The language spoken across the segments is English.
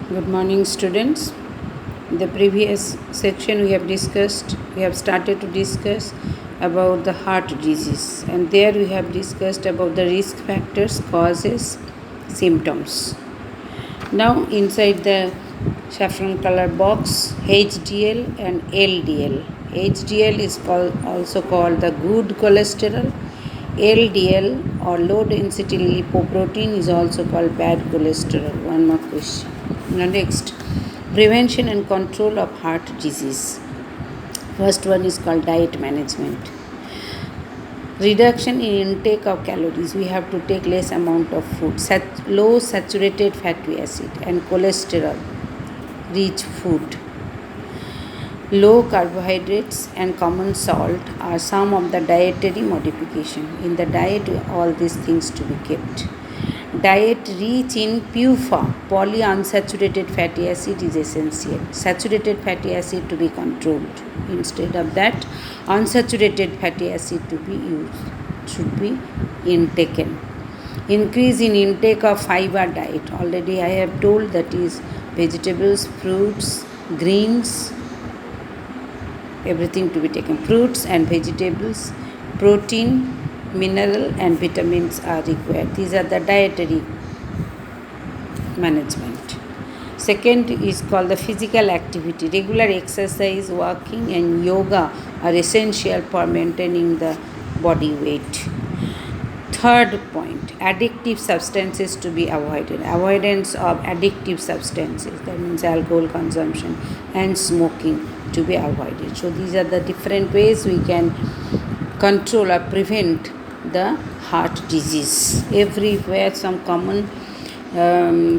Good morning, students. In the previous section, we have started to discuss about the heart disease, and there we have discussed about the risk factors, causes, symptoms. Now, inside the saffron color box, HDL and LDL. HDL is also called the good cholesterol. LDL or low density lipoprotein is also called bad cholesterol. One more question. Now, next, prevention and control of heart disease. First one is called diet management. Reduction in intake of calories. We have to take less amount of food. Low saturated fatty acid and cholesterol rich food. Low carbohydrates and common salt are some of the dietary modification. In the diet, all these things to be kept. Diet rich in PUFA, polyunsaturated fatty acid, is essential. Saturated fatty acid to be controlled. Instead of that, unsaturated fatty acid to be used, should be intaken. Increase in intake of fiber diet. Already I have told, that is vegetables, fruits, greens, everything to be taken. Fruits and vegetables, protein, mineral and vitamins are required. These are the dietary management. Second is called the physical activity. Regular exercise, walking and yoga are essential for maintaining the body weight. Third point, addictive substances to be avoided. Avoidance of addictive substances, that means alcohol consumption and smoking, to be avoided. So these are the different ways we can control or prevent the heart disease. Everywhere some common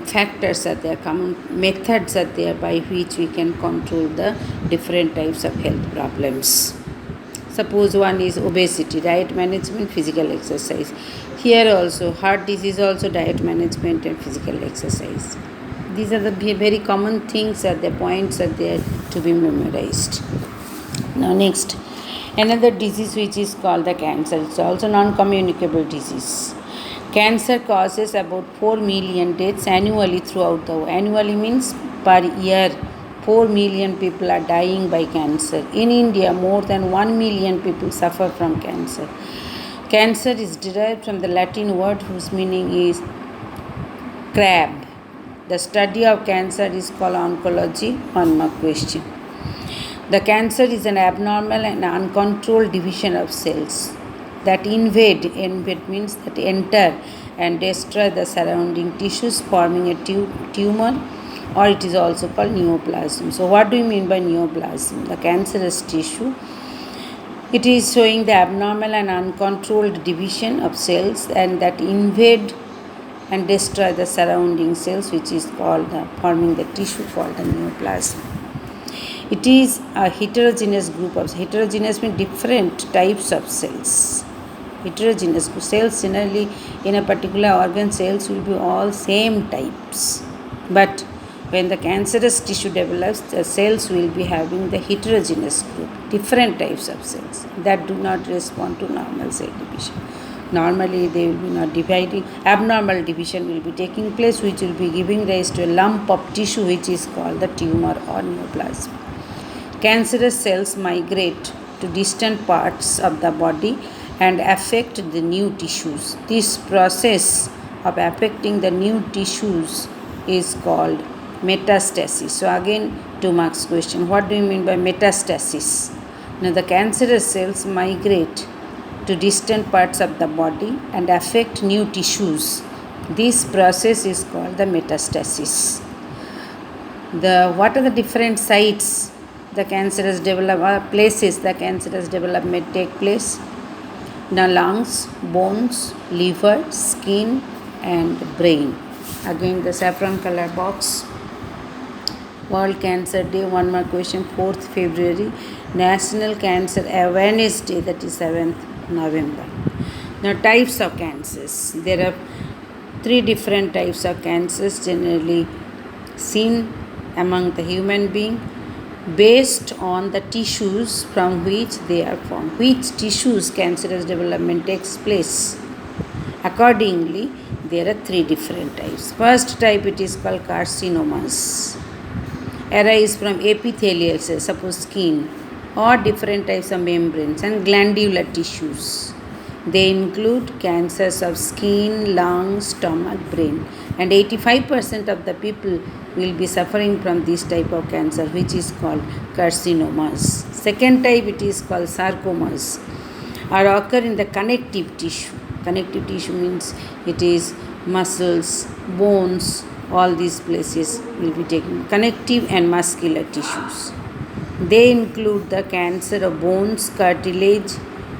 factors are there, common methods are there by which we can control the different types of health problems. Suppose one is obesity, diet management, physical exercise. Here also, heart disease also diet management and physical exercise. These are the very common things, are the points are there to be memorized. Now next, another disease which is called the cancer. It's also non-communicable disease. Cancer causes about 4 million deaths annually throughout the world. Annually means per year. 4 million people are dying by cancer. In India, more than 1 million people suffer from cancer. Cancer is derived from the Latin word whose meaning is crab. The study of cancer is called oncology. One more question. The cancer is an abnormal and uncontrolled division of cells that invade means that enter and destroy the surrounding tissues, forming a tumor, or it is also called neoplasm. So what do you mean by neoplasm? The cancerous tissue. It is showing the abnormal and uncontrolled division of cells and that invade and destroy the surrounding cells, which is called forming the tissue called the neoplasm. It is a heterogeneous group of heterogeneous means different types of cells. Heterogeneous cells generally in a particular organ, cells will be all same types, but when the cancerous tissue develops, the cells will be having the heterogeneous group, different types of cells that do not respond to normal cell division. Normally they will be not dividing, abnormal division will be taking place, which will be giving rise to a lump of tissue which is called the tumor or neoplasm. Cancerous cells migrate to distant parts of the body and affect the new tissues. This process of affecting the new tissues is called metastasis. So again, 2 marks question. What do you mean by metastasis? Now the cancerous cells migrate to distant parts of the body and affect new tissues. This process is called the metastasis. What are the different sites the cancerous places the cancerous development take place? The lungs, bones, liver, skin and brain. Again the saffron color box. World Cancer Day. One more question. 4th February, National Cancer Awareness Day, that is 7th November. Now types of cancers. There are 3 different types of cancers generally seen among the human being based on the tissues from which they are formed. Which tissues cancerous development takes place? Accordingly, there are three different types. First type, it is called carcinomas, arise from epithelial cells, suppose skin, or different types of membranes and glandular tissues. They include cancers of skin, lungs, stomach, brain, and 85% of the people will be suffering from this type of cancer, which is called carcinomas. Second type, it is called sarcomas, are occur in the connective tissue. Connective tissue means it is muscles, bones, all these places will be taken. Connective and muscular tissues. They include the cancer of bones, cartilage,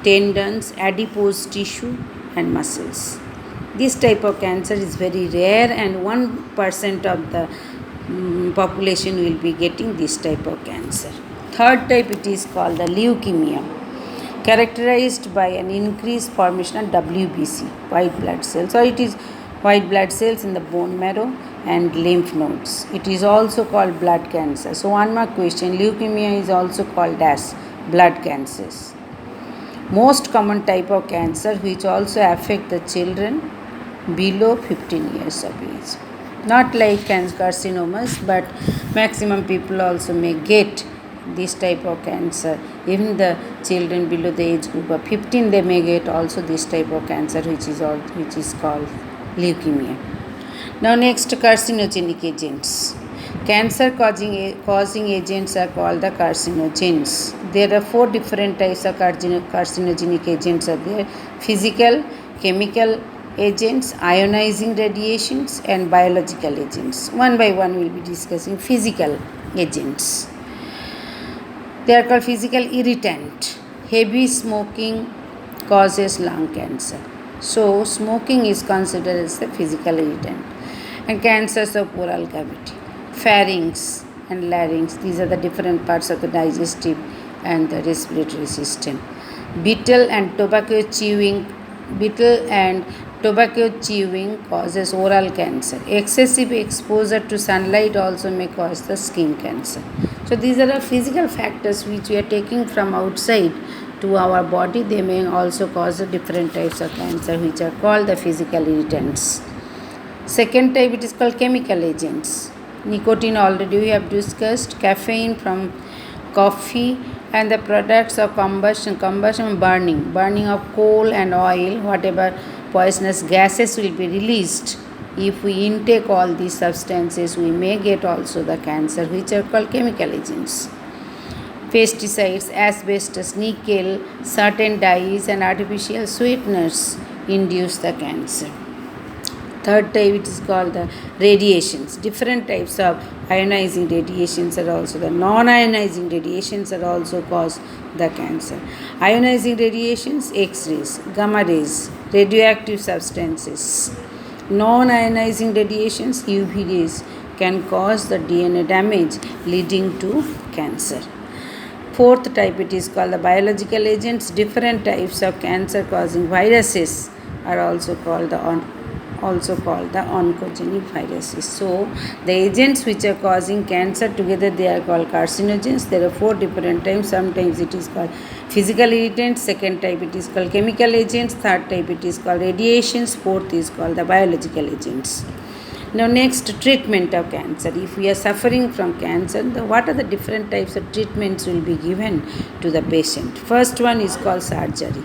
tendons, adipose tissue, and muscles. This type of cancer is very rare, and 1% of the population will be getting this type of cancer. Third type, it is called the leukemia, characterized by an increased formation of WBC, white blood cells, or it is white blood cells in the bone marrow and lymph nodes. It is also called blood cancer. So one more question, leukemia is also called as blood cancers. Most common type of cancer which also affect the children below 15 years of age. Not like carcinomas, but maximum people also may get this type of cancer. Even the children below the age group of 15, they may get also this type of cancer, which is called leukemia. Now next, carcinogenic agents. Cancer causing agents are called the carcinogens. There are 4 different types of carcinogenic agents are there: physical, chemical agents, ionizing radiations, and biological agents. One by one we will be discussing physical agents. They are called physical irritant. Heavy smoking causes lung cancer. So smoking is considered as the physical irritant. And cancers of oral cavity, pharynx and larynx, these are the different parts of the digestive and the respiratory system. Betel and tobacco chewing causes oral cancer. Excessive exposure to sunlight also may cause the skin cancer. So these are the physical factors which we are taking from outside to our body. They may also cause different types of cancer, which are called the physical irritants. Second type, it is called chemical agents. Nicotine already we have discussed. Caffeine from coffee, and the products of combustion, burning of coal and oil, whatever poisonous gases will be released. If we intake all these substances, we may get also the cancer, which are called chemical agents. Pesticides, asbestos, nickel, certain dyes and artificial sweeteners induce the cancer. Third type, it is called the radiations. Different types of ionizing radiations are also the non-ionizing radiations are also cause the cancer. Ionizing radiations, X-rays, gamma rays, radioactive substances. Non-ionizing radiations, UV rays, can cause the DNA damage leading to cancer. Fourth type, it is called the biological agents. Different types of cancer causing viruses are also called the oncogenic viruses. So the agents which are causing cancer together, they are called carcinogens. There are 4 different types. Sometimes it is called physical irritants. Second type, it is called chemical agents. Third type, it is called radiations. Fourth is called the biological agents. Now next, treatment of cancer. If we are suffering from cancer, what are the different types of treatments will be given to the patient? First one is called surgery.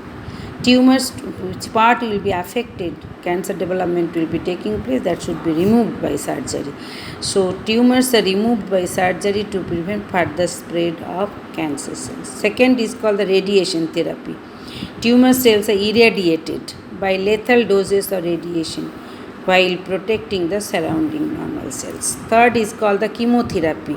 Tumors, which part will be affected, cancer development will be taking place, that should be removed by surgery. So tumors are removed by surgery to prevent further spread of cancer cells. Second is called the radiation therapy. Tumor cells are irradiated by lethal doses of radiation while protecting the surrounding normal cells. Third is called the chemotherapy.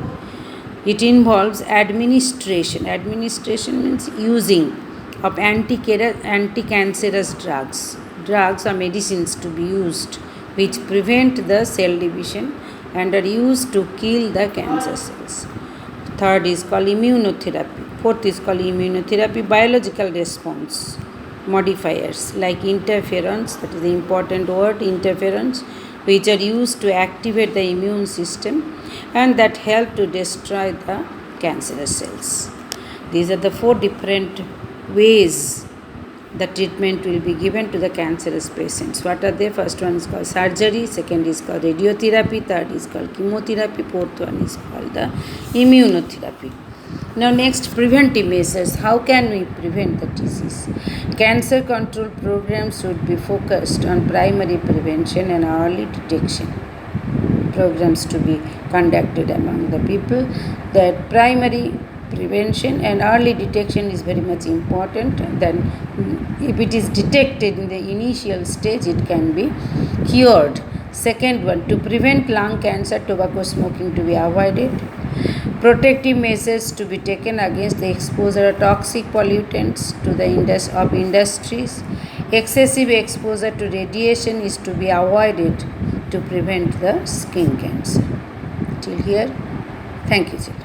It involves administration. Administration means using of anti-cancerous drugs or medicines to be used which prevent the cell division and are used to kill the cancer cells. Third is called immunotherapy. Fourth is called immunotherapy. Biological response modifiers like interferons, that is the important word, interferons, which are used to activate the immune system and that help to destroy the cancerous cells. These are the 4 different ways the treatment will be given to the cancerous patients. What are they? First one is called surgery, second is called radiotherapy, third is called chemotherapy, fourth one is called the immunotherapy. Now next, preventive measures. How can we prevent the disease? Cancer control programs should be focused on primary prevention and early detection. Programs to be conducted among the people. That primary prevention and early detection is very much important. Then if it is detected in the initial stage, it can be cured. Second one, to prevent lung cancer, tobacco smoking to be avoided. Protective measures to be taken against the exposure of toxic pollutants to the industries. Excessive exposure to radiation is to be avoided to prevent the skin cancer. Till here, thank you, children.